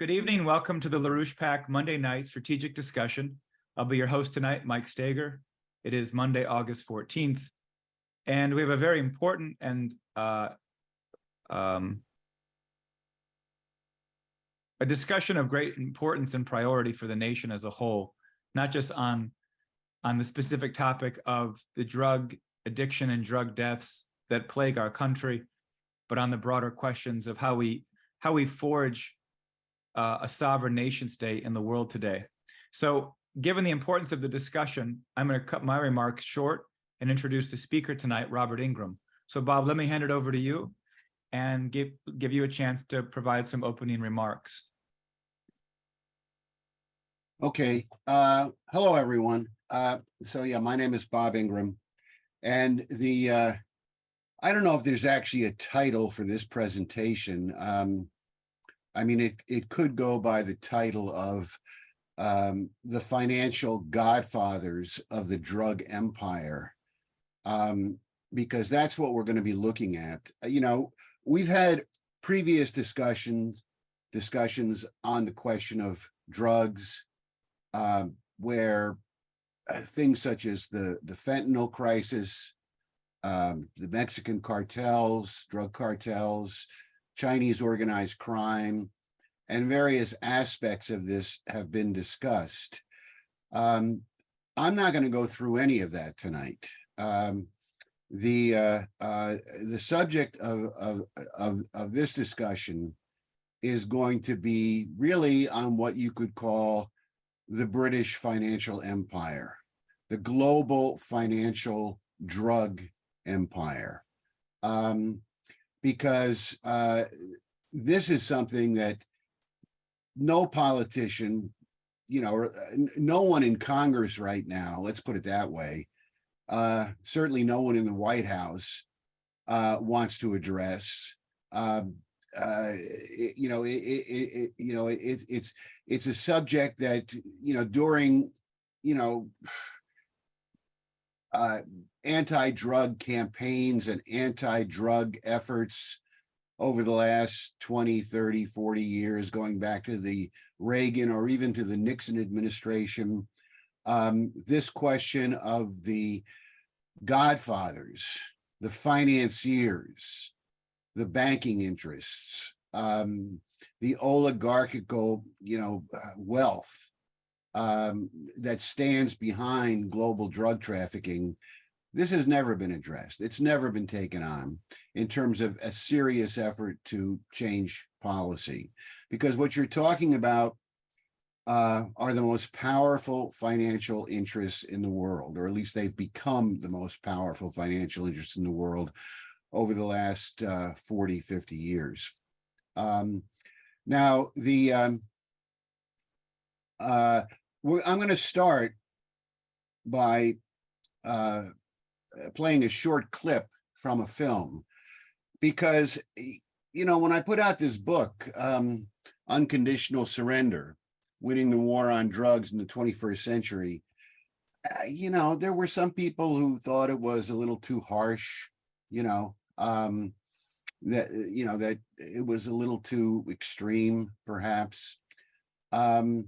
Good evening. Welcome to the LaRouchePAC Monday night strategic discussion. I'll be your host tonight, Mike Steger. It is Monday, August 14th, and we have a very important and a discussion of great importance and priority for the nation as a whole, not just on the specific topic of the drug addiction and drug deaths that plague our country, but on the broader questions of how we forge a sovereign nation state in the world today. So given the importance of the discussion, I'm going to cut my remarks short and introduce the speaker tonight, Robert Ingraham. So Bob, let me hand it over to you and give you a chance to provide some opening remarks. Okay. Hello, everyone. So yeah, my name is Bob Ingraham, and I don't know if there's actually a title for this presentation. I mean, it could go by the title of the financial godfathers of the drug empire, because that's what we're going to be looking at. You know, we've had previous discussions on the question of drugs, where things such as the fentanyl crisis, the Mexican cartels, drug cartels, Chinese organized crime, and various aspects of this have been discussed. I'm not going to go through any of that tonight. The subject of this discussion is going to be really on what you could call the British financial empire, the global financial drug empire. Because this is something that no politician, you know, or no one in Congress right now, let's put it that way, certainly no one in the White House wants to address. It's a subject that, you know, during, you know, anti-drug campaigns and anti-drug efforts over the last 20, 30, 40 years, going back to the Reagan or even to the Nixon administration, this question of the godfathers, the financiers, the banking interests, the oligarchical, you know, wealth that stands behind global drug trafficking, this has never been addressed. It's never been taken on in terms of a serious effort to change policy, because what you're talking about are the most powerful financial interests in the world, or at least they've become the most powerful financial interests in the world over the last 40, 50 years. Now, I'm going to start by playing a short clip from a film, because, you know, when I put out this book, Unconditional Surrender, Winning the War on Drugs in the 21st Century, you know, there were some people who thought it was a little too harsh, you know, that it was a little too extreme, perhaps. But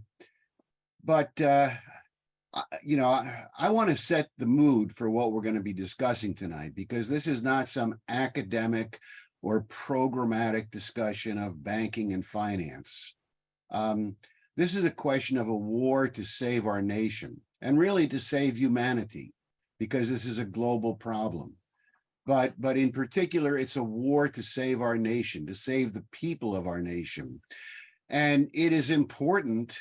you know, I want to set the mood for what we're going to be discussing tonight, because this is not some academic or programmatic discussion of banking and finance. This is a question of a war to save our nation, and really to save humanity, because this is a global problem. But in particular, it's a war to save our nation, to save the people of our nation. And it is important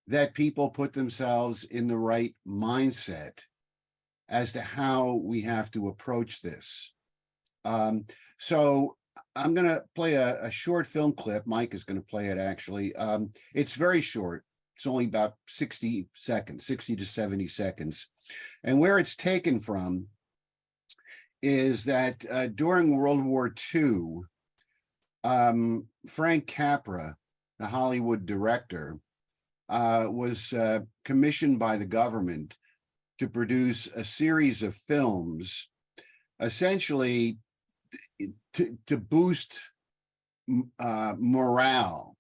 that people put themselves in the right mindset as to how we have to approach this. So I'm going to play a short film clip. Mike is going to play it, actually. It's very short. It's only about 60 seconds, 60 to 70 seconds. And where it's taken from is that during World War II, Frank Capra, the Hollywood director, was commissioned by the government to produce a series of films, essentially to boost morale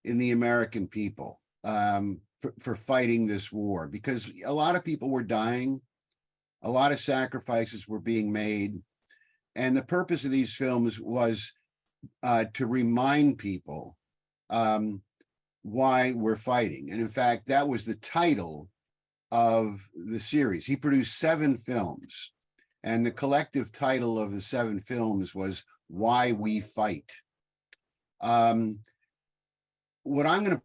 in the American people for fighting this war, because a lot of people were dying, a lot of sacrifices were being made, and the purpose of these films was to remind people why we're fighting. And in fact, that was the title of the series. He produced 7 films, and the collective title of the 7 films was Why We Fight. What I'm going to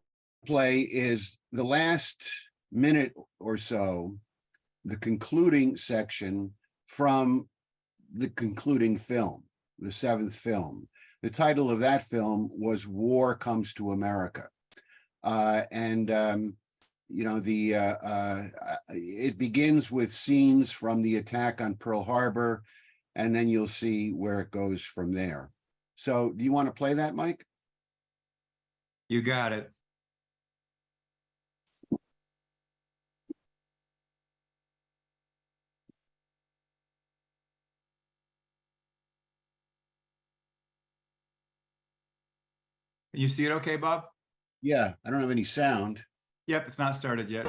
play is the last minute or so, the concluding section from the concluding film, the 7th film. The title of that film was War Comes to America. You know, it begins with scenes from the attack on Pearl Harbor, and then you'll see where it goes from there. So do you want to play that, Mike? You got it. You see it okay, Bob? Yeah, I don't have any sound. Yep, it's not started yet.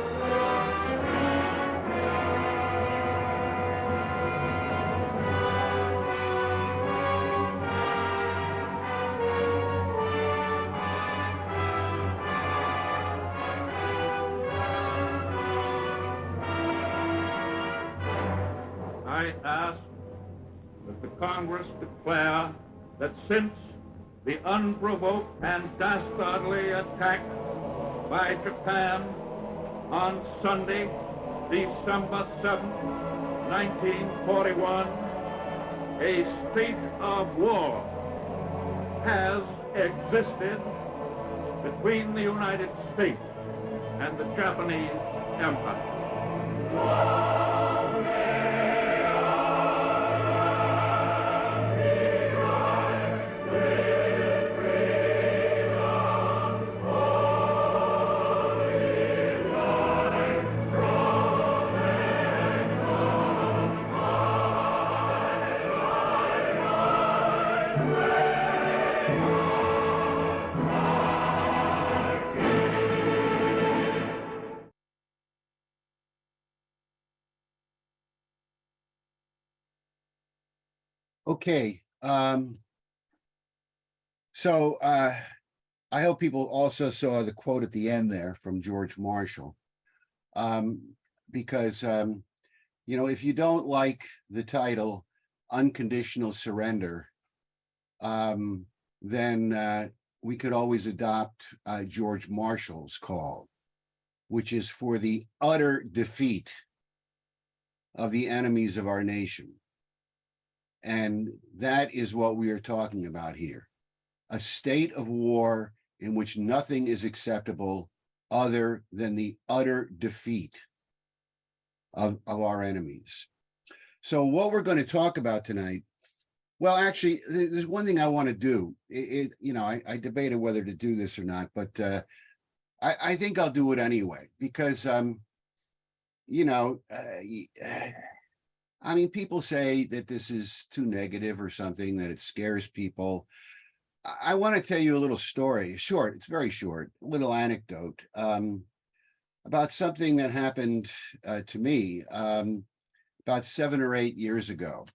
I ask that the Congress declare that since the unprovoked and dastardly attack by Japan on Sunday, December 7th, 1941, a state of war has existed between the United States and the Japanese Empire. Okay, so I hope people also saw the quote at the end there from George Marshall, because you know, if you don't like the title Unconditional Surrender, then we could always adopt George Marshall's call, which is for the utter defeat of the enemies of our nation. And that is what we are talking about here. A state of war in which nothing is acceptable other than the utter defeat of our enemies. So what we're going to talk about tonight, well, actually, there's one thing I want to do. You know, I debated whether to do this or not, but I think I'll do it anyway, because, you know, I mean, people say that this is too negative or something, that it scares people. I want to tell you a little story, short, it's very short, a little anecdote about something that happened to me about 7 or 8 years ago.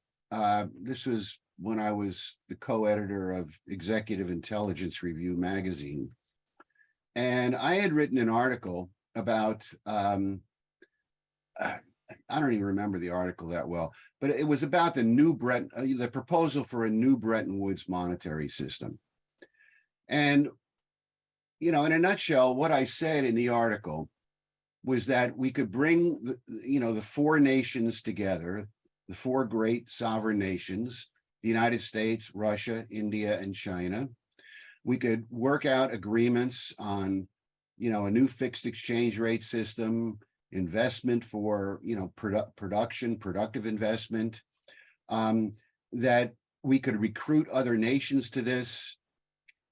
This was when I was the co-editor of Executive Intelligence Review magazine. And I had written an article about, I don't even remember the article that well, but it was about the proposal for a new Bretton Woods monetary system. And, you know, in a nutshell, what I said in the article was that we could bring the 4 nations together, the 4 great sovereign nations, the United States, Russia, India, and China. We could work out agreements on, you know, a new fixed exchange rate system, investment for, you know, productive investment, that we could recruit other nations to this,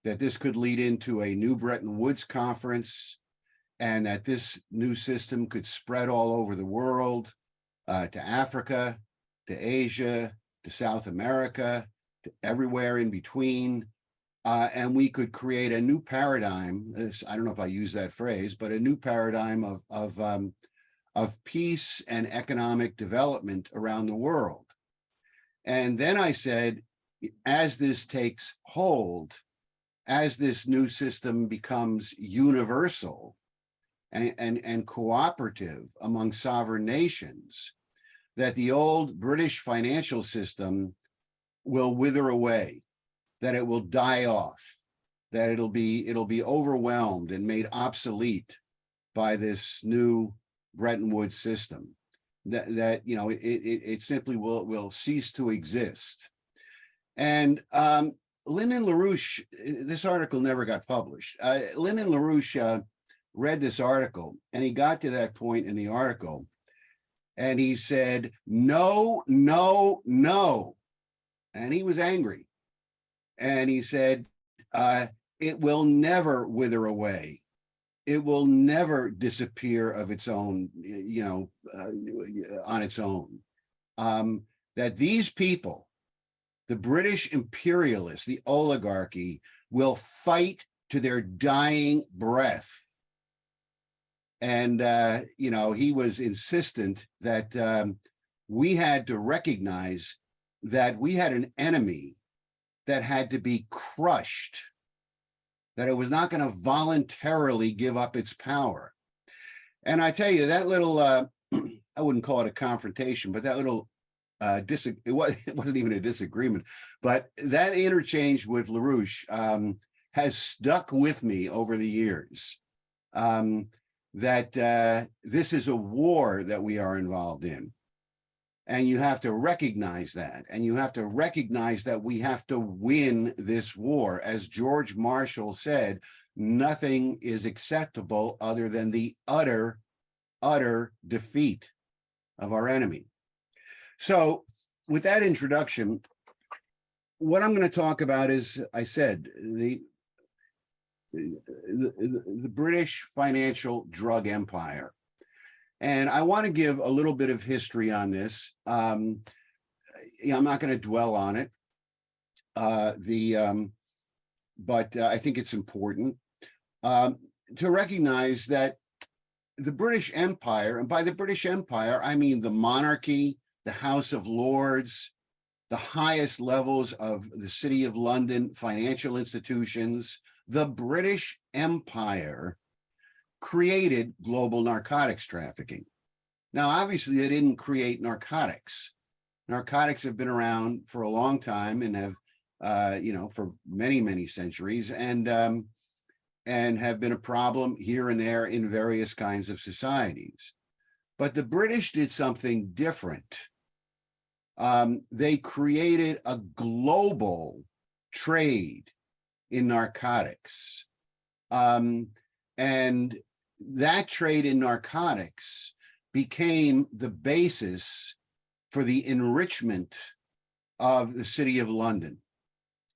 that this could lead into a new Bretton Woods conference, and that this new system could spread all over the world, to Africa, to Asia, to South America, to everywhere in between, and we could create a new paradigm. I don't know if I use that phrase, but a new paradigm of peace and economic development around the world. And then I said, as this takes hold, as this new system becomes universal and cooperative among sovereign nations, that the old British financial system will wither away, that it will die off, that it'll be overwhelmed and made obsolete by this new Bretton Woods system, that you know, it simply will cease to exist. And Lyndon LaRouche, this article never got published. Lyndon LaRouche read this article, and he got to that point in the article, and he said, no, no, no. And he was angry. And he said, it will never wither away. It will never disappear of its own, you know, on its own. That these people, the British imperialists, the oligarchy, will fight to their dying breath. And, you know, he was insistent that we had to recognize that we had an enemy that had to be crushed, that it was not going to voluntarily give up its power. And I tell you, that little, I wouldn't call it a confrontation, but that little, it wasn't even a disagreement, but that interchange with LaRouche has stuck with me over the years. That this is a war that we are involved in. And you have to recognize that. And you have to recognize that we have to win this war. As George Marshall said, nothing is acceptable other than the utter defeat of our enemy. So with that introduction, what I'm going to talk about is, I said, the British financial drug empire. And I want to give a little bit of history on this. I'm not going to dwell on it, but I think it's important to recognize that the British Empire, and by the British Empire, I mean the monarchy, the House of Lords, the highest levels of the City of London financial institutions, the British Empire created global narcotics trafficking. Now, obviously, they didn't create narcotics. Narcotics have been around for a long time and have, you know, for many, many centuries, and have been a problem here and there in various kinds of societies. But the British did something different. They created a global trade in narcotics. And that trade in narcotics became the basis for the enrichment of the City of London,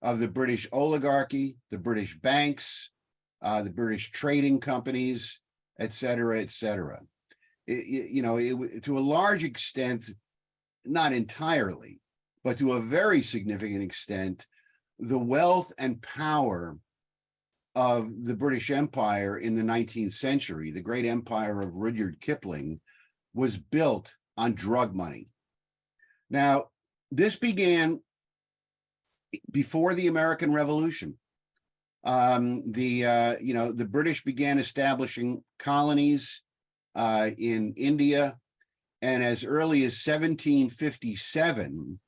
of the British oligarchy, the British banks, the British trading companies, et cetera, et cetera. You know, to a large extent, not entirely, but to a very significant extent, the wealth and power of the British Empire in the 19th century, the great empire of Rudyard Kipling, was built on drug money. Now, this began before the American Revolution. The British began establishing colonies in India, and as early as 1757,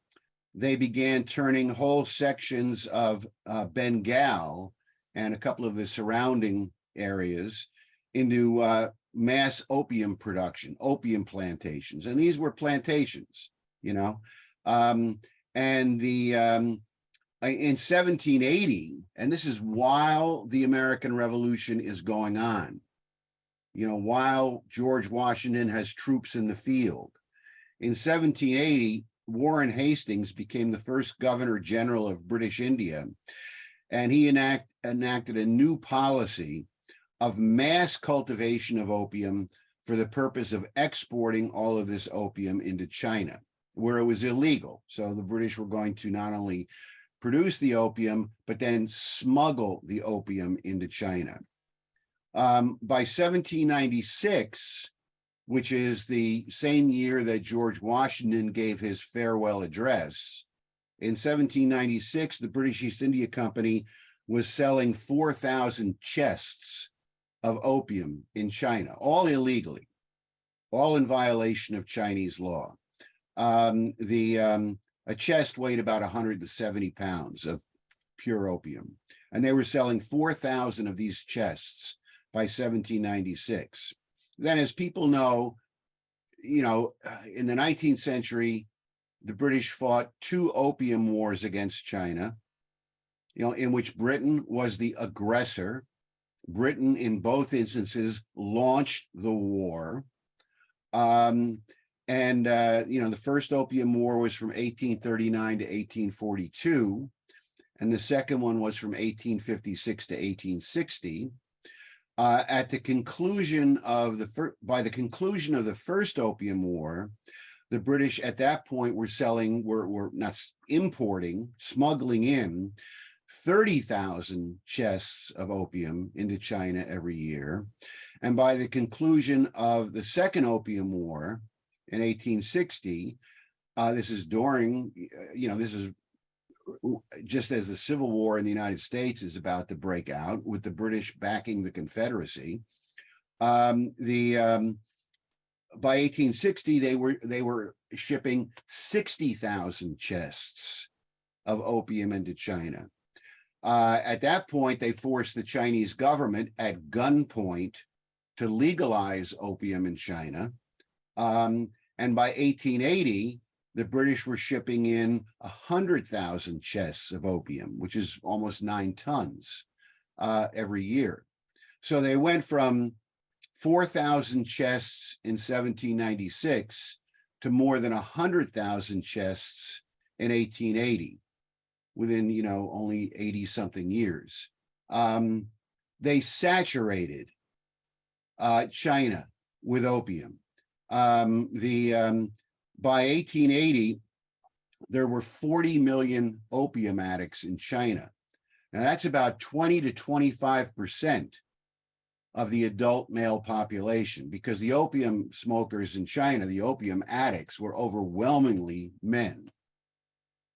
they began turning whole sections of Bengal and a couple of the surrounding areas into mass opium production, opium plantations. And these were plantations, you know. In 1780, and this is while the American Revolution is going on, you know, while George Washington has troops in the field. In 1780, Warren Hastings became the first Governor General of British India, and he enacted a new policy of mass cultivation of opium for the purpose of exporting all of this opium into China, where it was illegal. So the British were going to not only produce the opium, but then smuggle the opium into China. By 1796, which is the same year that George Washington gave his farewell address, in 1796, the British East India Company was selling 4,000 chests of opium in China, all illegally, all in violation of Chinese law. A chest weighed about 170 pounds of pure opium, and they were selling 4,000 of these chests by 1796. Then, as people know, in the 19th century, the British fought 2 opium wars against China, in which Britain was the aggressor. Britain, in both instances, launched the war. The first Opium War was from 1839 to 1842, and the second one was from 1856 to 1860. By the conclusion of the first Opium War, the British at that point were not importing, smuggling in 30,000 chests of opium into China every year. And by the conclusion of the Second Opium War in 1860, this is just as the Civil War in the United States is about to break out, with the British backing the Confederacy. By 1860, they were shipping 60,000 chests of opium into China. At that point, they forced the Chinese government at gunpoint to legalize opium in China. And by 1880, the British were shipping in 100,000 chests of opium, which is almost 9 tons every year. So they went from 4,000 chests in 1796 to more than 100,000 chests in 1880, within, only 80 something years. They saturated China with opium. By 1880, there were 40 million opium addicts in China. Now that's about 20 to 25% of the adult male population, because the opium smokers in China, the opium addicts, were overwhelmingly men.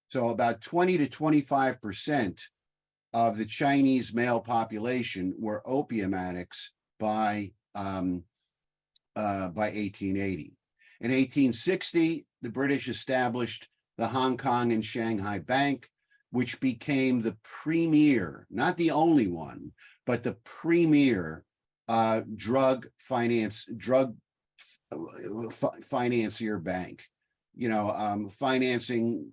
So about 20 to 25% of the Chinese male population were opium addicts by 1880. In 1860, the British established the Hong Kong and Shanghai Bank, which became the premier, not the only one, but the premier financier bank, financing,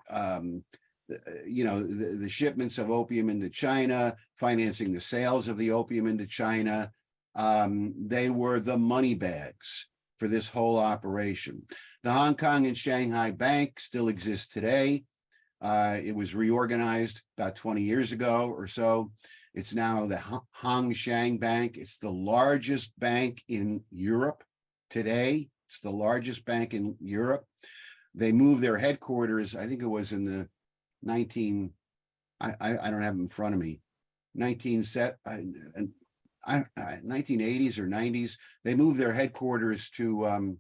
the shipments of opium into China, financing the sales of the opium into China. They were the money bags for this whole operation. The Hong Kong and Shanghai Bank still exists today. It was reorganized about 20 years ago or so. It's now the Hong Shang Bank. It's the largest bank in Europe today. It's the largest bank in Europe. They moved their headquarters, I think it was in the I don't have them in front of me, 1980s or 90s. They moved their headquarters to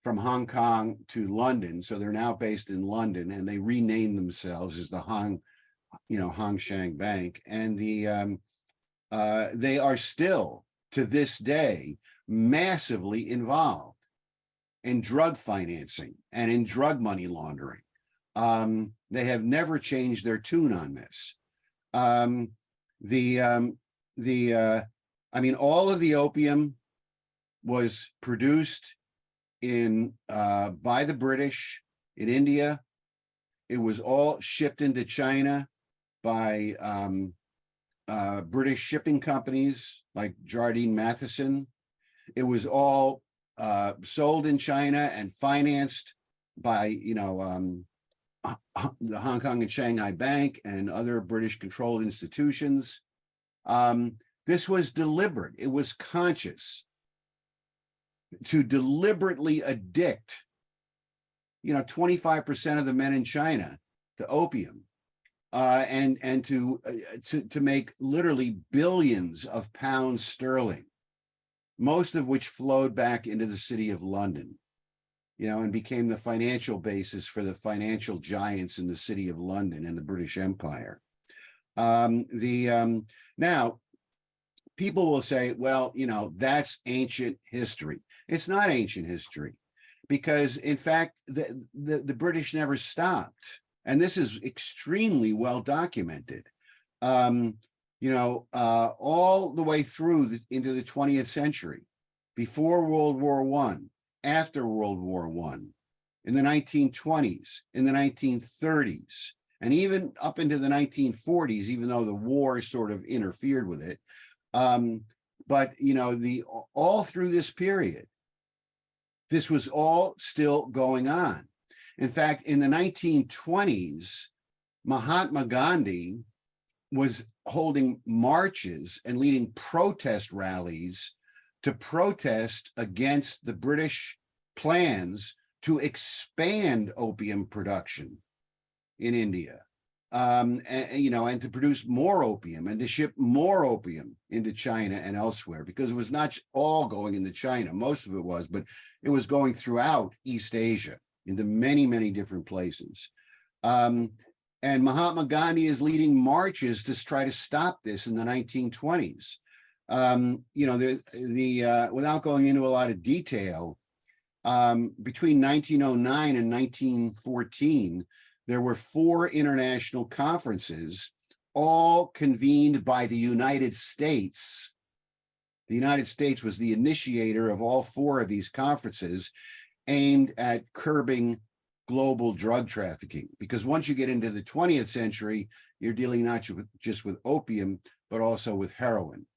from Hong Kong to London. So they're now based in London, and they renamed themselves as the Hong Shang Bank. And they are still, to this day, massively involved in drug financing and in drug money laundering. They have never changed their tune on this. All of the opium was produced by the British in India. It was all shipped into China by British shipping companies like Jardine Matheson. It was all sold in China and financed by the Hong Kong and Shanghai Bank and other British controlled institutions. This was deliberate. It was conscious to deliberately addict 25% of the men in China to opium. and to make literally billions of pounds sterling, most of which flowed back into the city of London, and became the financial basis for the financial giants in the city of London and the British Empire. Now, people will say, well, that's ancient history. It's not ancient history, because in fact, the British never stopped. And this is extremely well documented. All the way through into the 20th century, before World War I, after World War I, in the 1920s, in the 1930s, and even up into the 1940s, even though the war sort of interfered with it. But all through this period, this was all still going on. In fact, in the 1920s, Mahatma Gandhi was holding marches and leading protest rallies to protest against the British plans to expand opium production in India, and to produce more opium and to ship more opium into China and elsewhere, because it was not all going into China. Most of it was, but it was going throughout East Asia into many, many different places. And Mahatma Gandhi is leading marches to try to stop this in the 1920s. Without going into a lot of detail, between 1909 and 1914, there were 4 international conferences, all convened by the United States. The United States was the initiator of all 4 of these conferences, aimed at curbing global drug trafficking. Because once you get into the 20th century, you're dealing not just with opium, but also with heroin.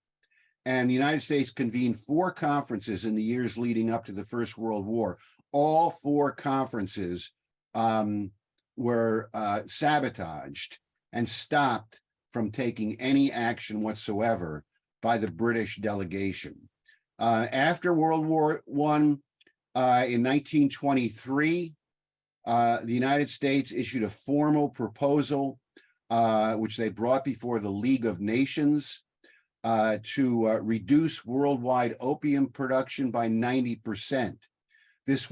And the United States convened 4 conferences in the years leading up to the First World War. All 4 conferences were sabotaged and stopped from taking any action whatsoever by the British delegation. After World War I, in 1923, the United States issued a formal proposal, which they brought before the League of Nations, to reduce worldwide opium production by 90%. This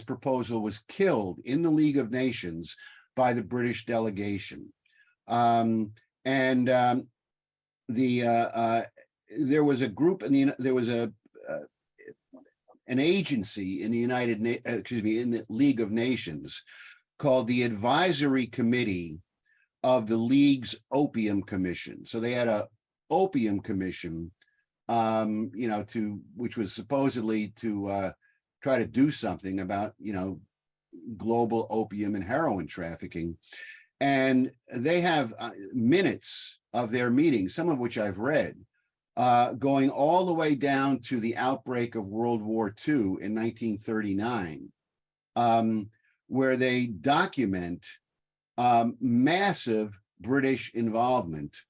proposal was killed in the League of Nations by the British delegation. There was a group there was an agency in the in the League of Nations called the Advisory Committee of the League's Opium Commission. So they had a opium commission, which was supposedly to try to do something about, global opium and heroin trafficking. And they have minutes of their meetings, some of which I've read, going all the way down to the outbreak of World War II in 1939, where they document massive British involvement,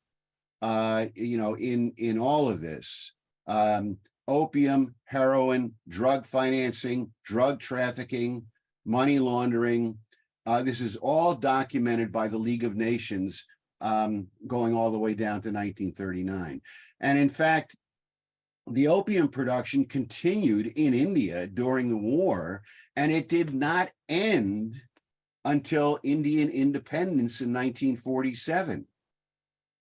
in all of this. Opium, heroin, drug financing, drug trafficking, money laundering. This is all documented by the League of Nations, going all the way down to 1939. And in fact, the opium production continued in India during the war, and it did not end until Indian independence in 1947.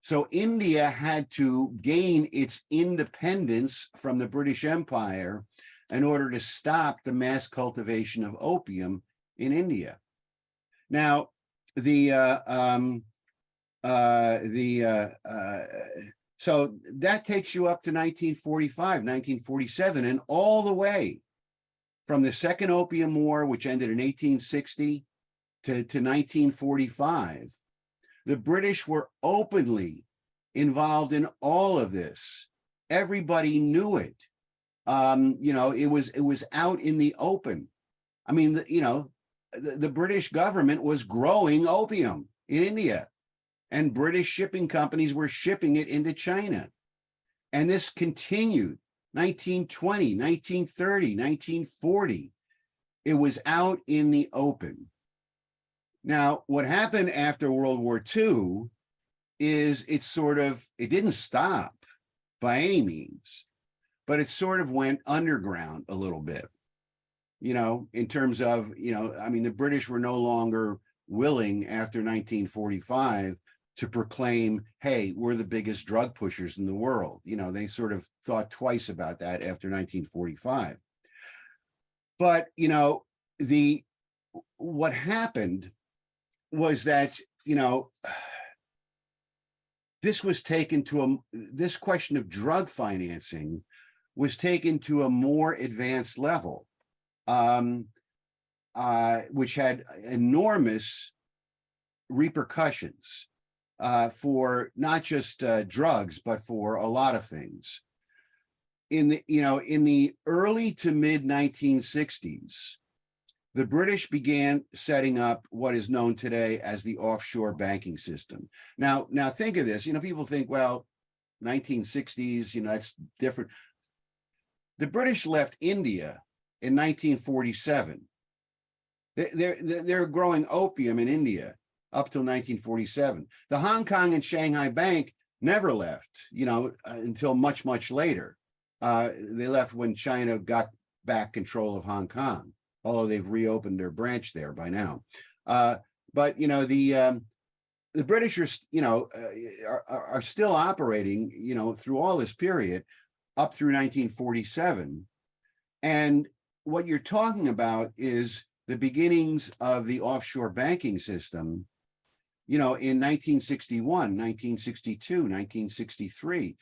So India had to gain its independence from the British Empire in order to stop the mass cultivation of opium in India. Now, so that takes you up to 1945, 1947, and all the way from the Second Opium War, which ended in 1860, to 1945. The British were openly involved in all of this. Everybody knew it. It was out in the open. I mean, the British government was growing opium in India, and British shipping companies were shipping it into China. And this continued 1920, 1930, 1940. It was out in the open. Now, what happened after World War II is it didn't stop by any means, but it sort of went underground a little bit, in terms of, I mean, the British were no longer willing after 1945 to proclaim, hey, we're the biggest drug pushers in the world. They sort of thought twice about that after 1945. But, what happened was that, this question of drug financing was taken to a more advanced level, which had enormous repercussions for not just drugs, but for a lot of things. In the early to mid 1960s, the British began setting up what is known today as the offshore banking system. Now think of this. People think, well, 1960s, that's different. The British left India in 1947. They're growing opium in India up till 1947. The Hong Kong and Shanghai Bank never left, until much, much later. They left when China got back control of Hong Kong, although they've reopened their branch there by now. But the British are still operating, through all this period up through 1947. And what you're talking about is the beginnings of the offshore banking system, in 1961, 1962, 1963.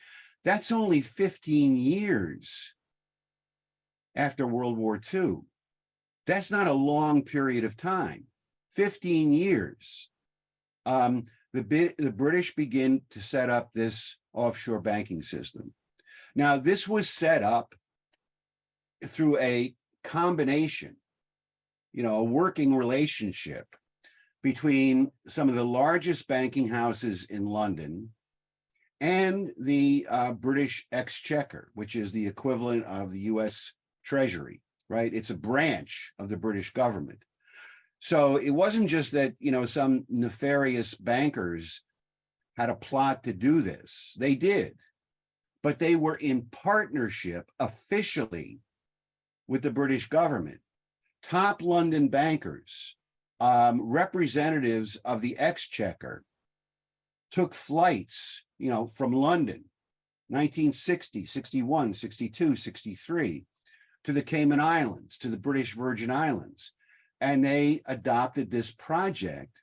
That's only 15 years after World War II. That's not a long period of time. 15 years. The British begin to set up this offshore banking system. Now, this was set up through a combination, a working relationship between some of the largest banking houses in London and the British Exchequer, which is the equivalent of the US Treasury, right? It's a branch of the British government. So it wasn't just that, some nefarious bankers had a plot to do this. They did, but they were in partnership officially with the British government. Top London bankers, representatives of the Exchequer, took flights, from London, 1960, 61, 62, 63, to the Cayman Islands, to the British Virgin Islands. And they adopted this project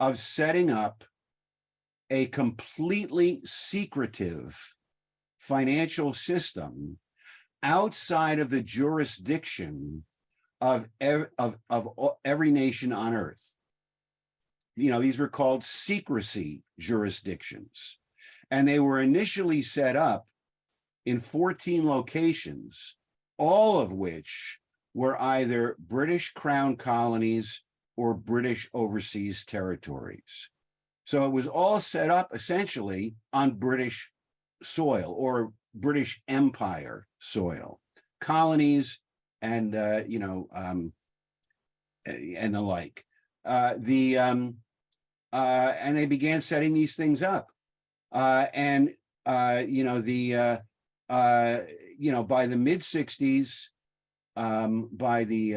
of setting up a completely secretive financial system outside of the jurisdiction of every nation on earth. These were called secrecy jurisdictions. And they were initially set up in 14 locations, all of which were either British Crown colonies or British overseas territories. So it was all set up essentially on British soil or British Empire soil, colonies and and the like. And they began setting these things up, by the mid 60s, by the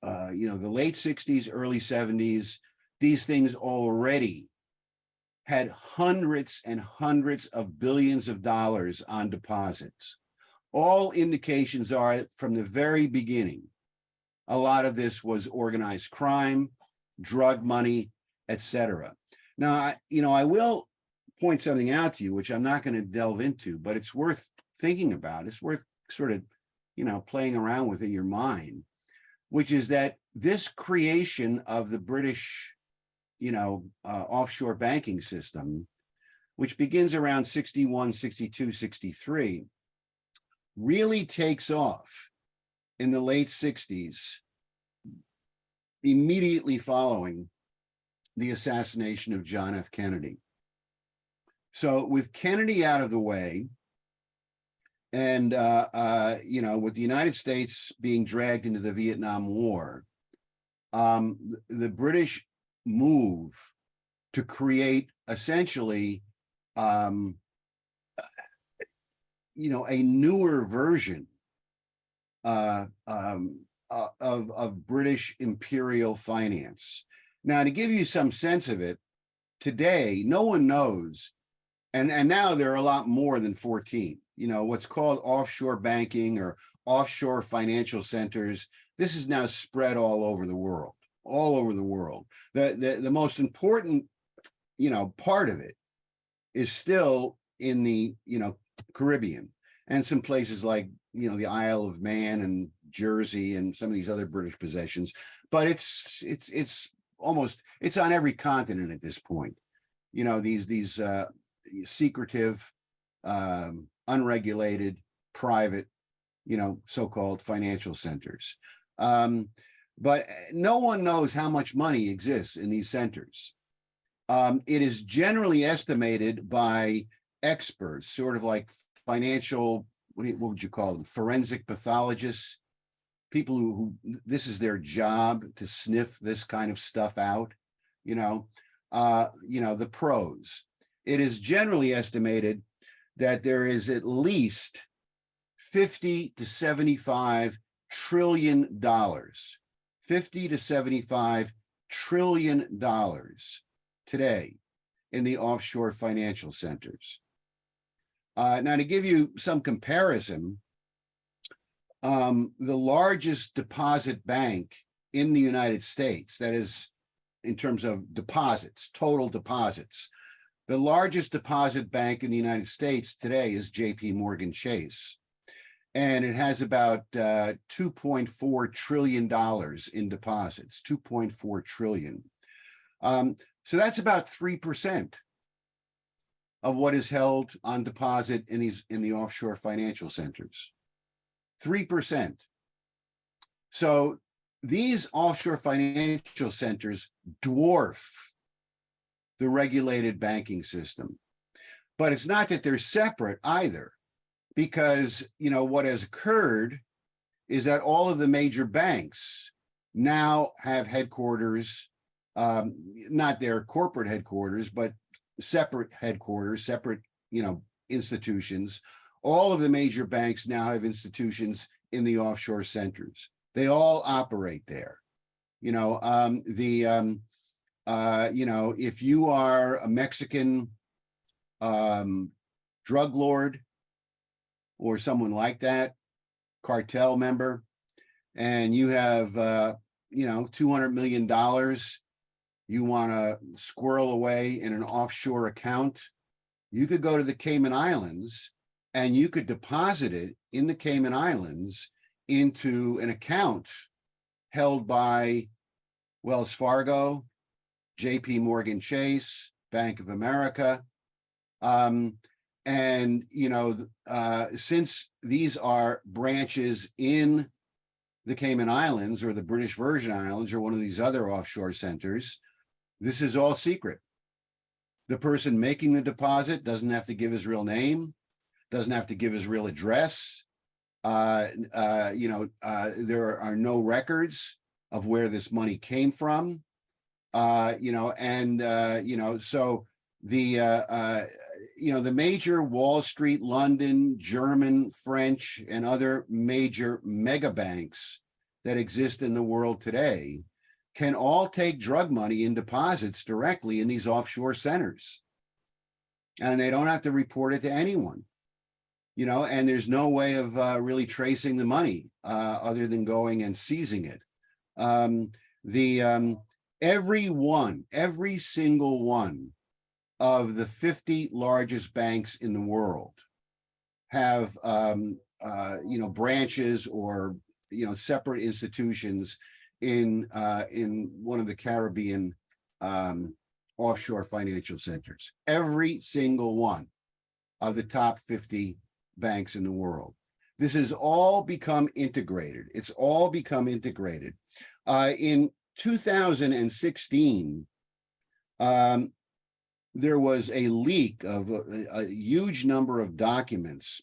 late 60s, early 70s, these things already had hundreds and hundreds of billions of dollars on deposits. All indications are from the very beginning, a lot of this was organized crime, drug money, etc. Now, I will point something out to you, which I'm not going to delve into, but it's worth thinking about. It's worth sort of, playing around with in your mind, which is that this creation of the British, offshore banking system, which begins around 61, 62, 63, really takes off in the late 60s, immediately following the assassination of John F. Kennedy. So with Kennedy out of the way, and with the United States being dragged into the Vietnam War, the British move to create essentially, a newer version of British imperial finance. Now, to give you some sense of it, today, no one knows, and now there are a lot more than 14, what's called offshore banking or offshore financial centers. This is now spread all over the world, The most important, part of it is still in the, Caribbean and some places like, the Isle of Man and Jersey and some of these other British possessions, but it's on every continent at this point. These secretive, unregulated, private, so-called financial centers. But no one knows how much money exists in these centers. It is generally estimated by experts, sort of like financial, what would you call them? Forensic pathologists, people who this is their job to sniff this kind of stuff out, the pros. It is generally estimated that there is at least 50 to 75 trillion dollars, 50 to 75 trillion dollars today in the offshore financial centers. Now, to give you some comparison, the largest deposit bank in the United States, that is, in terms of deposits, total deposits, the largest deposit bank in the United States today is JP Morgan Chase. And it has about $2.4 trillion in deposits, 2.4 trillion. So that's about 3% of what is held on deposit in the offshore financial centers. 3%. So these offshore financial centers dwarf the regulated banking system. But it's not that they're separate either, because what has occurred is that all of the major banks now have headquarters, not their corporate headquarters, but separate headquarters, separate, institutions. All of the major banks now have institutions in the offshore centers. They all operate there. If you are a Mexican drug lord or someone like that, cartel member, and you have, $200 million you want to squirrel away in an offshore account, you could go to the Cayman Islands and you could deposit it in the Cayman Islands into an account held by Wells Fargo, JP Morgan Chase, Bank of America. Since these are branches in the Cayman Islands or the British Virgin Islands or one of these other offshore centers, this is all secret. The person making the deposit doesn't have to give his real name, doesn't have to give his real address. There are no records of where this money came from. So the major Wall Street, London, German, French, and other major mega banks that exist in the world today can all take drug money in deposits directly in these offshore centers. And they don't have to report it to anyone, and there's no way of really tracing the money other than going and seizing it. Every single one of the 50 largest banks in the world have, branches or, separate institutions in one of the Caribbean offshore financial centers. Every single one of the top 50 banks in the world. This has all become integrated. It's all become integrated. In 2016, there was a leak of a huge number of documents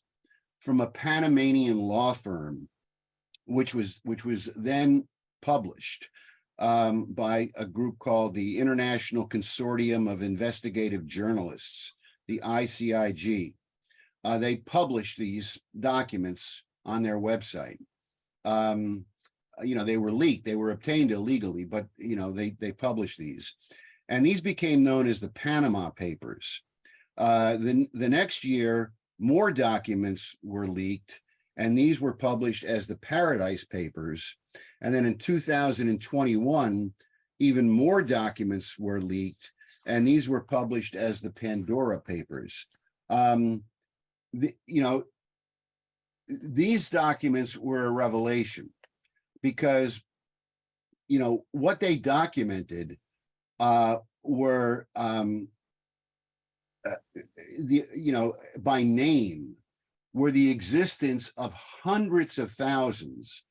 from a Panamanian law firm, which was then published. by a group called the International Consortium of Investigative Journalists, the ICIG. They published these documents on their website. They were leaked, they were obtained illegally, but they published these. And these became known as the Panama Papers. The next year, more documents were leaked, and these were published as the Paradise Papers. And then in 2021, even more documents were leaked, and these were published as the Pandora Papers. These documents were a revelation because, what they documented were by name, were the existence of hundreds of thousands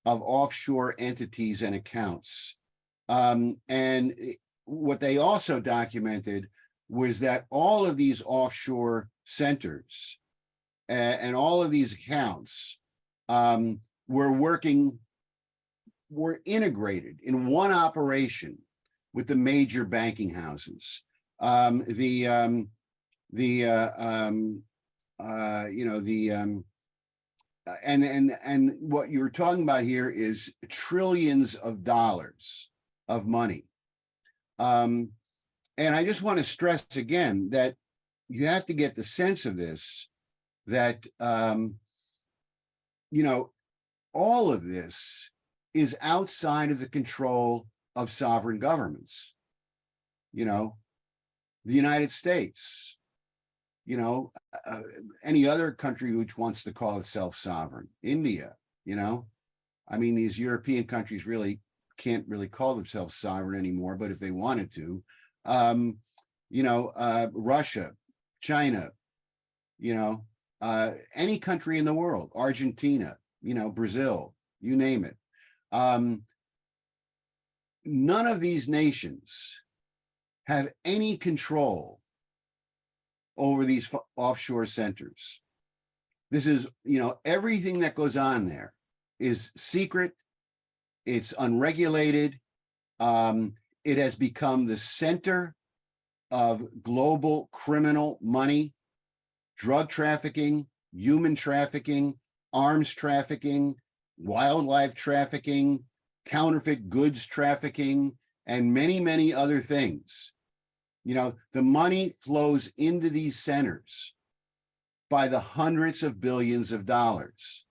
of offshore entities and accounts. And what they also documented was that all of these offshore centers and all of these accounts were integrated in one operation with the major banking houses. And what you're talking about here is trillions of dollars of money. And I just want to stress again that you have to get the sense of this, that, all of this is outside of the control of sovereign governments. The United States, any other country which wants to call itself sovereign, India, these European countries really can't really call themselves sovereign anymore, but if they wanted to, Russia, China, any country in the world, Argentina, Brazil, you name it. None of these nations have any control over these offshore centers. This is, everything that goes on there is secret. It's unregulated. It has become the center of global criminal money, drug trafficking, human trafficking, arms trafficking, wildlife trafficking, counterfeit goods trafficking, and many, many other things. The money flows into these centers by the hundreds of billions of dollars.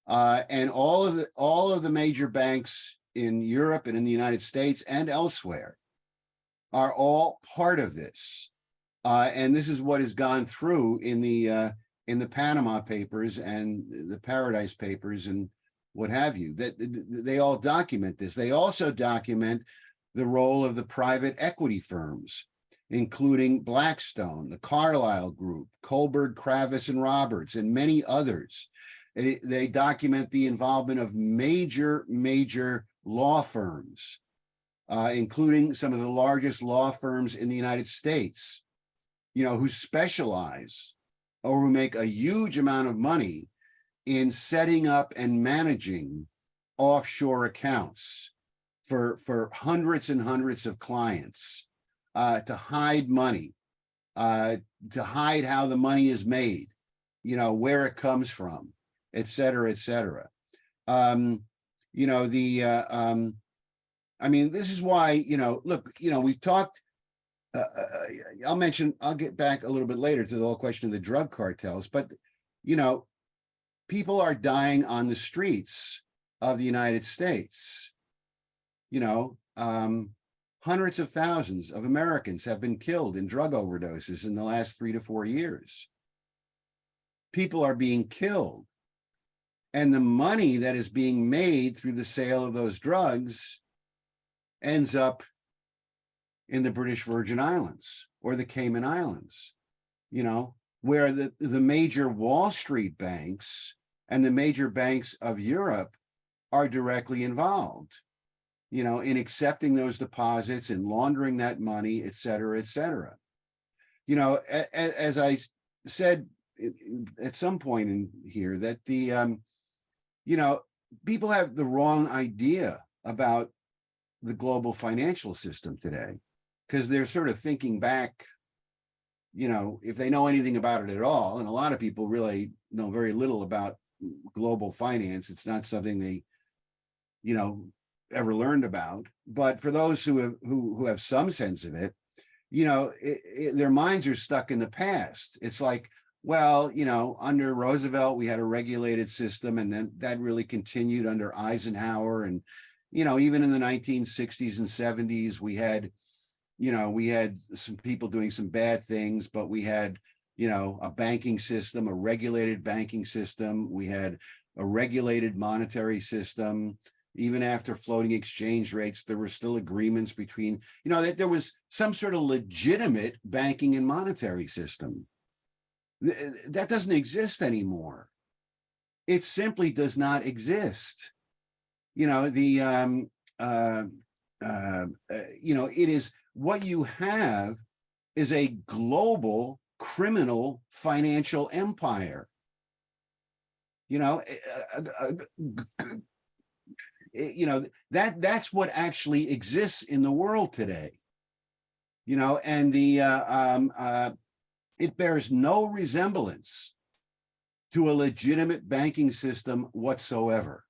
And all of the major banks in Europe and in the United States and elsewhere are all part of this. And this is what has gone through in the Panama Papers and the Paradise Papers and what have you, that they all document this. They also document the role of the private equity firms, including Blackstone, the Carlyle Group, Kohlberg, Kravis, and Roberts, and many others. They document the involvement of major law firms, including some of the largest law firms in the United States, who specialize or who make a huge amount of money in setting up and managing offshore accounts for hundreds and hundreds of clients, to hide money, to hide how the money is made, where it comes from, et cetera, et cetera. This is why, look, we've talked, I'll get back a little bit later to the whole question of the drug cartels, but, people are dying on the streets of the United States. Hundreds of thousands of Americans have been killed in drug overdoses in the last 3 to 4 years. People are being killed. And the money that is being made through the sale of those drugs ends up in the British Virgin Islands or the Cayman Islands, where the major Wall Street banks and the major banks of Europe are directly involved, in accepting those deposits and laundering that money, et cetera, et cetera. As I said at some point in here, that people have the wrong idea about the global financial system today, because they're sort of thinking back, you know, if they know anything about it at all, and a lot of people really know very little about global finance. It's not something they, you know, ever learned about. But for those who have some sense of it, you know, their minds are stuck in the past. It's like, well, you know, under Roosevelt, we had a regulated system, and then that really continued under Eisenhower. And, you know, even in the 1960s and 70s, we had, you know, we had some people doing some bad things, but we had, you know, a banking system, a regulated banking system. We had a regulated monetary system. Even after floating exchange rates, there were still agreements between, you know, that there was some sort of legitimate banking and monetary system. That doesn't exist anymore. It simply does not exist. You know, you know, it is, what you have is a global criminal financial empire. You know, you know, that's what actually exists in the world today. You know, and it bears no resemblance to a legitimate banking system whatsoever.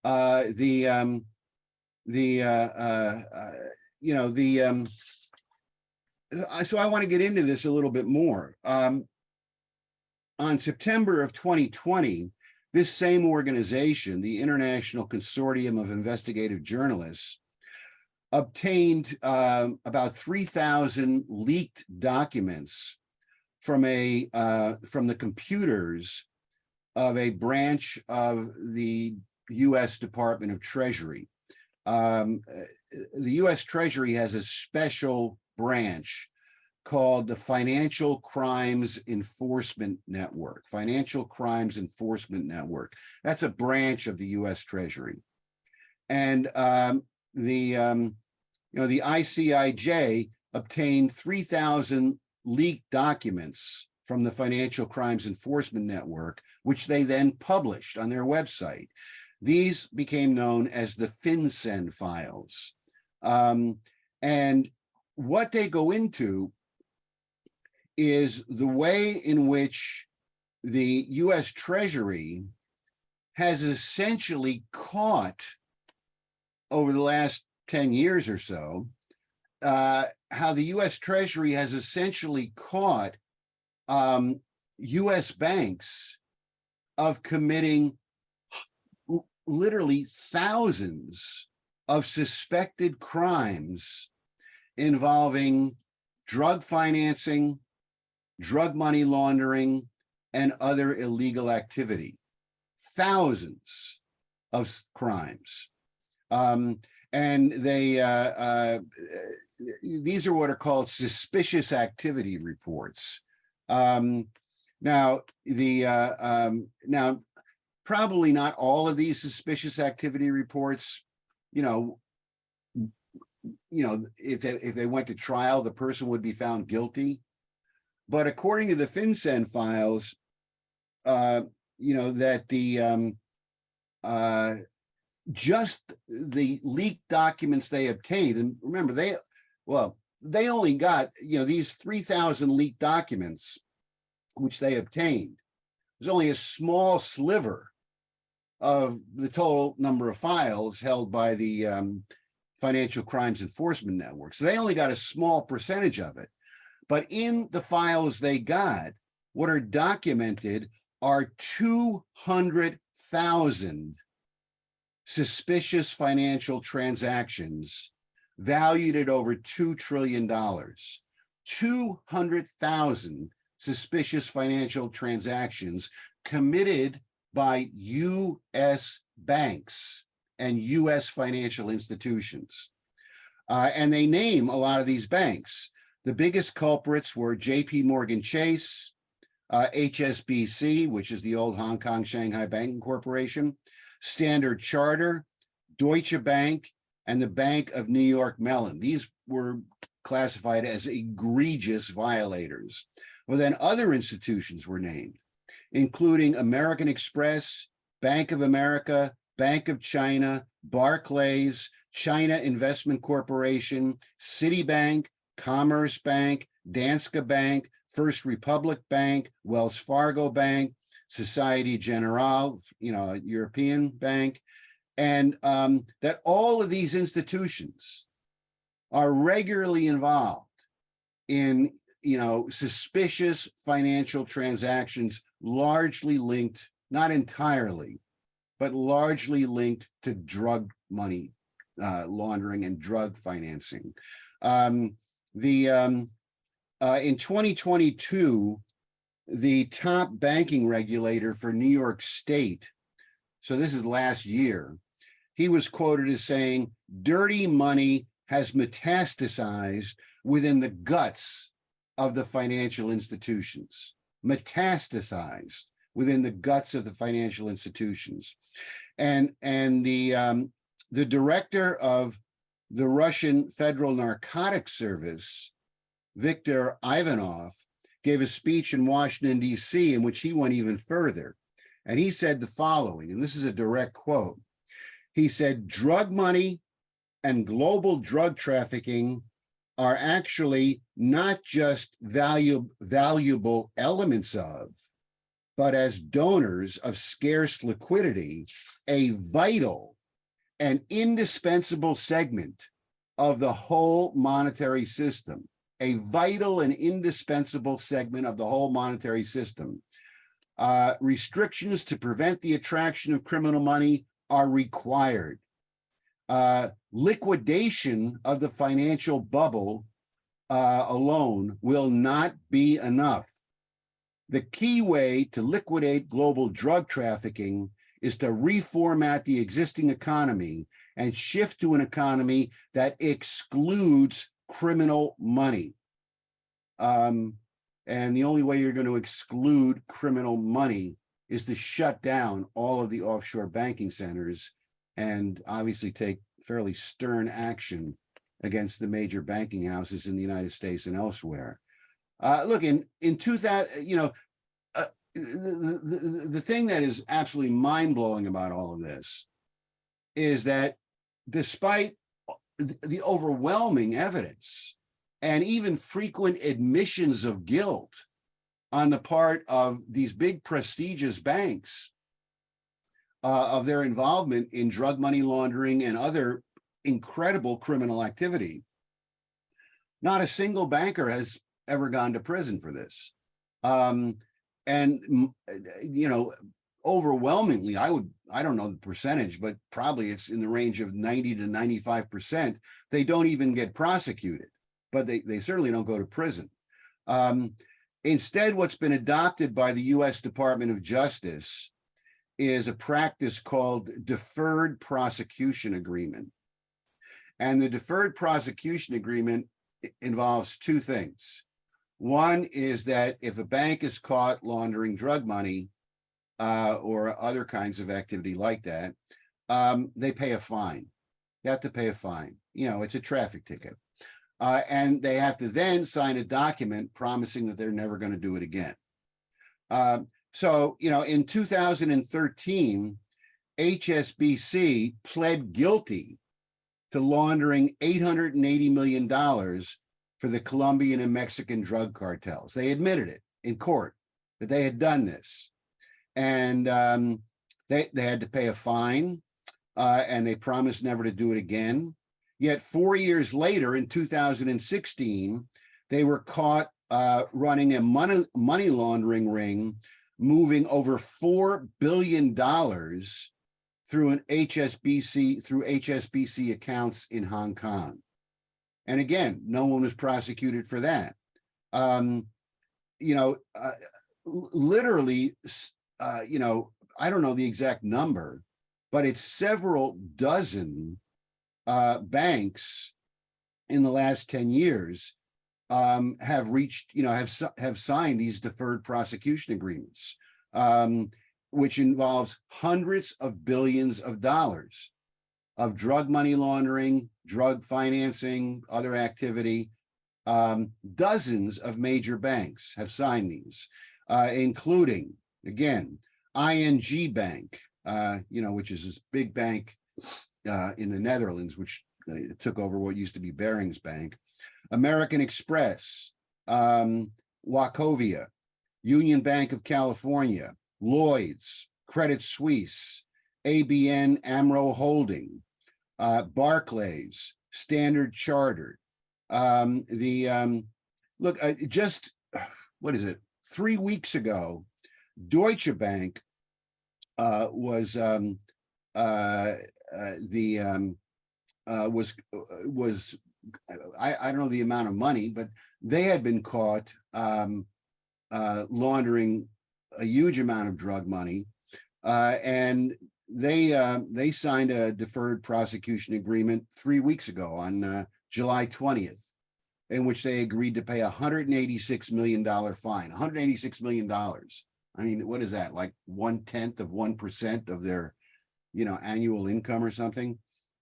You know, so I want to get into this a little bit more. On September of 2020, this same organization, the International Consortium of Investigative Journalists, obtained about 3,000 leaked documents from the computers of a branch of the U.S. Department of Treasury. The U.S. Treasury has a special branch called the Financial Crimes Enforcement Network. Financial Crimes Enforcement Network. That's a branch of the U.S. Treasury. And you know, the ICIJ obtained 3,000 leaked documents from the Financial Crimes Enforcement Network, which they then published on their website. These became known as the FinCEN files. And what they go into is the way in which the U.S. Treasury has essentially caught, over the last 10 years or so, how the U.S. Treasury has essentially caught U.S. banks of committing literally thousands of suspected crimes involving drug financing, drug money laundering, and other illegal activity. Thousands of crimes. And these are what are called suspicious activity reports. Now, probably not all of these suspicious activity reports, you know, if they went to trial, the person would be found guilty. But according to the FinCEN files, you know, that just the leaked documents they obtained, and remember, they only got, you know, these 3,000 leaked documents, which they obtained. There's only a small sliver of the total number of files held by the Financial Crimes Enforcement Network. So they only got a small percentage of it. But in the files they got, what are documented are 200,000 suspicious financial transactions valued at over $2 trillion. 200,000 suspicious financial transactions committed by U.S. banks and U.S. financial institutions. And they name a lot of these banks. The biggest culprits were J.P. Morgan Chase, HSBC, which is the old Hong Kong Shanghai Banking Corporation, Standard Chartered, Deutsche Bank, and the Bank of New York Mellon. These were classified as egregious violators. Well, then other institutions were named, including American Express, Bank of America, Bank of China, Barclays, China Investment Corporation, Citibank, Commerce Bank, Danske Bank, First Republic Bank, Wells Fargo Bank, Societe Generale, European bank, and that all of these institutions are regularly involved in, suspicious financial transactions, largely linked, not entirely, but largely linked to drug money laundering and drug financing. In 2022, the top banking regulator for New York State, so this is last year, he was quoted as saying, dirty money has metastasized within the guts of the financial institutions. Metastasized within the guts of the financial institutions. And the director of the Russian Federal Narcotics Service, Viktor Ivanov, gave a speech in Washington, D.C., in which he went even further. And he said the following, and this is a direct quote. He said, drug money and global drug trafficking are actually not just valuable elements of, but as donors of scarce liquidity, a vital and indispensable segment of the whole monetary system. A vital and indispensable segment of the whole monetary system. Restrictions to prevent the attraction of criminal money are required. Liquidation of the financial bubble alone will not be enough. The key way to liquidate global drug trafficking is to reformat the existing economy and shift to an economy that excludes criminal money. And the only way you're going to exclude criminal money is to shut down all of the offshore banking centers and obviously take fairly stern action against the major banking houses in the United States and elsewhere. Look, in 2000, the thing that is absolutely mind-blowing about all of this is that despite the overwhelming evidence and even frequent admissions of guilt on the part of these big prestigious banks of their involvement in drug money laundering and other incredible criminal activity, not a single banker has ever gone to prison for this. Overwhelmingly, I don't know the percentage, but probably it's in the range of 90 to 95%. They don't even get prosecuted, but they certainly don't go to prison. Instead, what's been adopted by the U.S. Department of Justice is a practice called deferred prosecution agreement. And the deferred prosecution agreement involves two things. One is that if a bank is caught laundering drug money or other kinds of activity like that, they pay a fine. They have to pay a fine. It's a traffic ticket. And they have to then sign a document promising that they're never going to do it again. So, in 2013, HSBC pled guilty to laundering $880 million for the Colombian and Mexican drug cartels. They admitted it in court that they had done this. And they had to pay a fine, and they promised never to do it again. Yet 4 years later, in 2016, they were caught running a money laundering ring, moving over $4 billion through HSBC accounts in Hong Kong. And again, no one was prosecuted for that. Literally, I don't know the exact number, but it's several dozen banks in the last 10 years have reached, have signed these deferred prosecution agreements, which involves hundreds of billions of dollars of drug money laundering, drug financing, other activity. Dozens of major banks have signed these, including, again, ING Bank, which is this big bank in the Netherlands, which took over what used to be Barings Bank, American Express, Wachovia, Union Bank of California, Lloyd's, Credit Suisse, ABN AMRO Holding, Barclays, Standard Chartered. Just what is it? 3 weeks ago, Deutsche Bank was I don't know the amount of money, but they had been caught laundering a huge amount of drug money, and they signed a deferred prosecution agreement 3 weeks ago on July 20th, in which they agreed to pay $186 million fine. $186 million. I mean, what is that? Like 1/10 of 1% of their, annual income or something.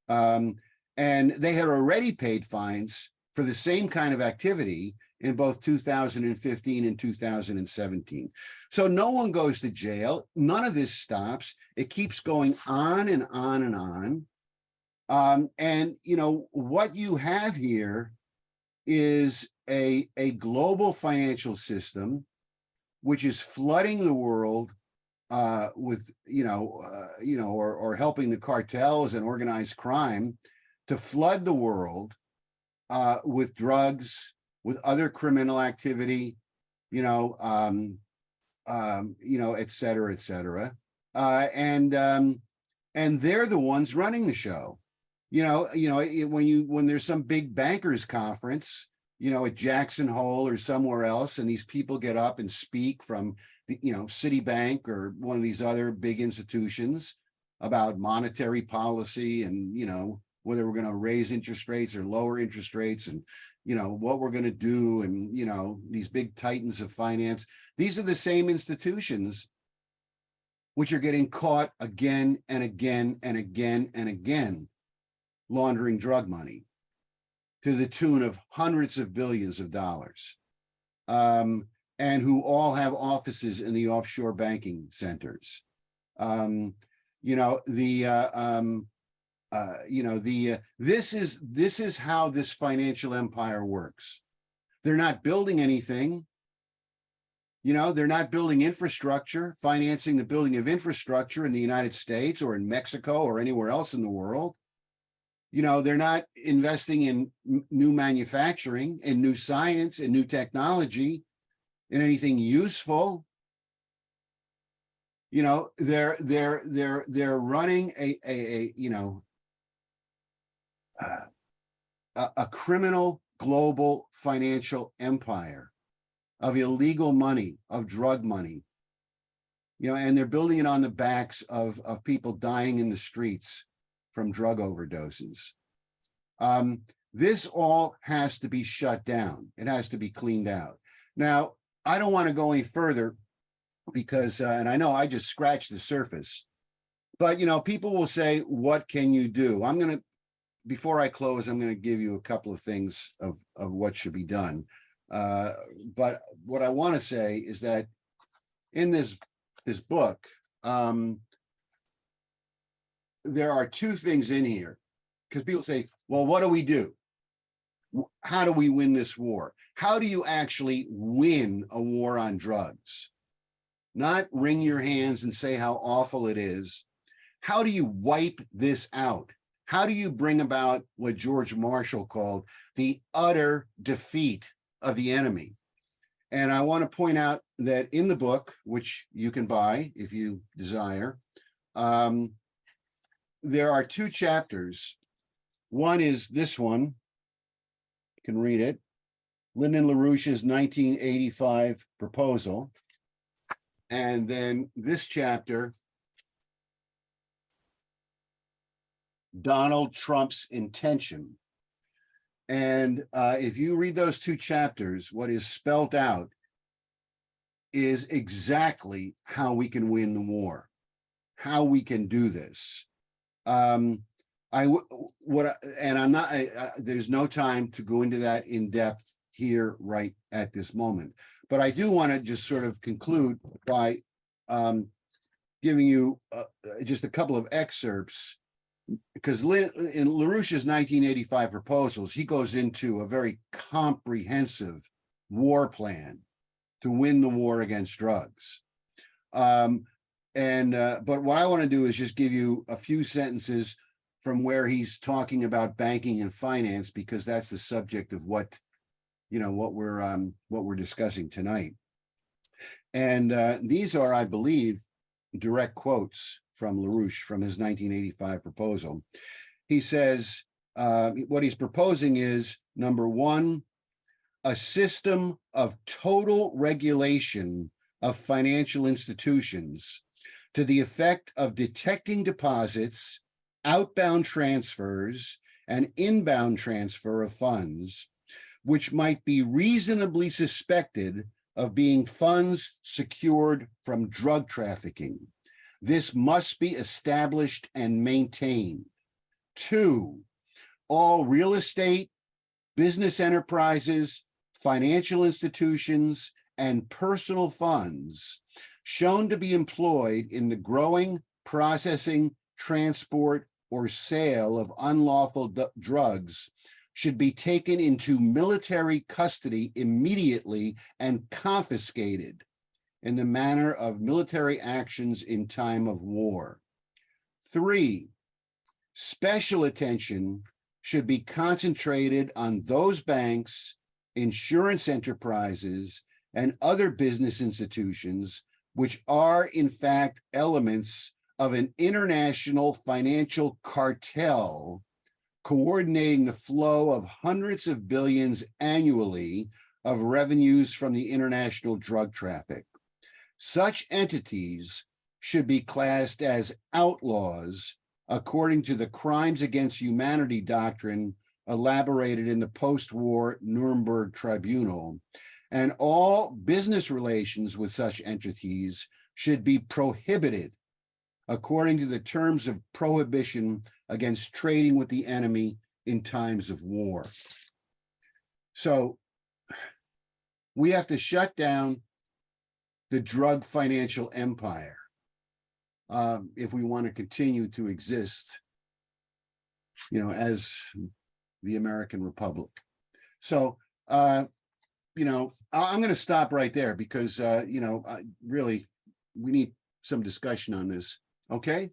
And they had already paid fines for the same kind of activity in both 2015 and 2017. So no one goes to jail. None of this stops. It keeps going on and on and on. And what you have here is a global financial system which is flooding the world with or helping the cartels and organized crime to flood the world with drugs, with other criminal activity, et cetera, et cetera. And they're the ones running the show. When there's some big bankers conference, at Jackson Hole or somewhere else, and these people get up and speak from, Citibank or one of these other big institutions about monetary policy and, whether we're going to raise interest rates or lower interest rates and, what we're going to do. And, these big titans of finance, these are the same institutions which are getting caught again and again and again and again laundering drug money to the tune of hundreds of billions of dollars, and who all have offices in the offshore banking centers. This is how this financial empire works. They're not building anything. They're not building infrastructure, financing the building of infrastructure in the United States or in Mexico or anywhere else in the world. They're not investing in new manufacturing and new science and new technology and anything useful. They're running a criminal global financial empire of illegal money, of drug money, and they're building it on the backs of people dying in the streets from drug overdoses. This all has to be shut down. It has to be cleaned out. Now, I don't want to go any further because, and I know I just scratched the surface, but, people will say, what can you do? Before I close, I'm going to give you a couple of things of what should be done. But what I want to say is that in this book, there are two things in here, because people say, well, what do we do? How do we win this war? How do you actually win a war on drugs? Not wring your hands and say how awful it is. How do you wipe this out? How do you bring about what George Marshall called the utter defeat of the enemy? And I want to point out that in the book, which you can buy if you desire, there are two chapters. One is this one. You can read it. Lyndon LaRouche's 1985 proposal. And then this chapter, Donald Trump's intention. And if you read those two chapters, what is spelled out is exactly how we can win the war, how we can do this. There's no time to go into that in depth here right at this moment, but I do want to just sort of conclude by giving you just a couple of excerpts, because in LaRouche's 1985 proposals, he goes into a very comprehensive war plan to win the war against drugs. But what I want to do is just give you a few sentences from where he's talking about banking and finance, because that's the subject of what we're discussing tonight. And these are, I believe, direct quotes from LaRouche from his 1985 proposal. He says, what he's proposing is, number one, a system of total regulation of financial institutions to the effect of detecting deposits, outbound transfers, and inbound transfer of funds, which might be reasonably suspected of being funds secured from drug trafficking. This must be established and maintained. Two, all real estate, business enterprises, financial institutions, and personal funds shown to be employed in the growing, processing, transport, or sale of unlawful drugs should be taken into military custody immediately and confiscated in the manner of military actions in time of war. Three, special attention should be concentrated on those banks, insurance enterprises, and other business institutions which are in fact elements of an international financial cartel coordinating the flow of hundreds of billions annually of revenues from the international drug traffic. Such entities should be classed as outlaws according to the crimes against humanity doctrine elaborated in the post-war Nuremberg Tribunal, and all business relations with such entities should be prohibited according to the terms of prohibition against trading with the enemy in times of war. So we have to shut down the drug financial empire if we want to continue to exist, as the American Republic. So, I'm going to stop right there because, really, we need some discussion on this. Okay.